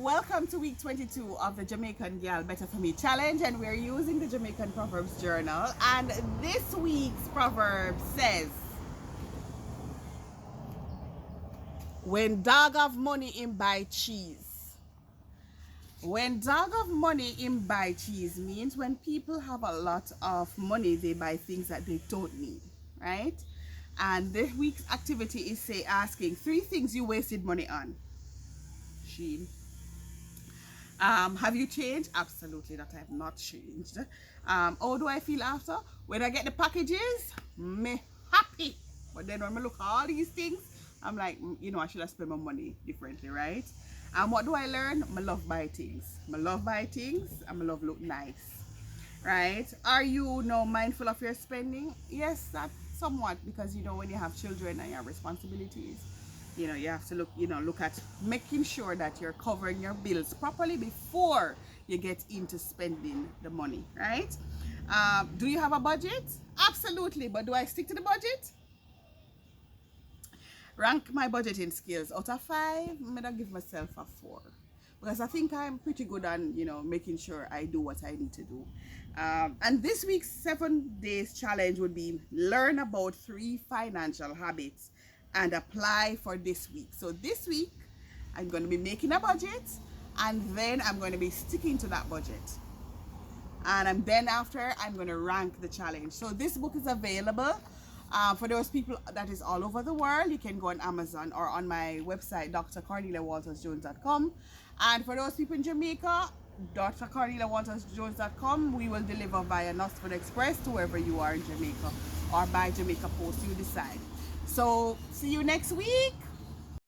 Welcome to week 22 of the Jamaican Girl Better For Me challenge, and we're using the Jamaican Proverbs journal. And this week's proverb says, when dog have money him buy cheese. When dog have money him buy cheese means when people have a lot of money, they buy things that they don't need, right? And this week's activity is asking 3 things you wasted money on. Sheen. Have you changed? Absolutely not. I have not changed. How do I feel after? When I get the packages, me happy. But then when I look at all these things, I'm like, I should have spent my money differently, right? And what do I learn? I love buy things. I love buy things and I love look nice, right? Are you now mindful of your spending? Yes, that somewhat, because when you have children and you have responsibilities, you have to look at making sure that you're covering your bills properly before you get into spending the money, right? Do you have a budget? Absolutely. But do I stick to the budget? Rank my budgeting skills out of 5. I'm gonna give myself a 4, because I think I'm pretty good on making sure I do what I need to do. And this week's 7 days challenge would be learn about 3 financial habits and apply for this week. So this week I'm going to be making a budget, and then I'm going to be sticking to that budget, and then after I'm going to rank the challenge. So this book is available for those people that is all over the world. You can go on Amazon or on my website drcorneliawaltersjones.com, and for those people in Jamaica, drcorneliawaltersjones.com. we will deliver via Knutsford Express to wherever you are in Jamaica, or by Jamaica Post, you decide. So see you next week.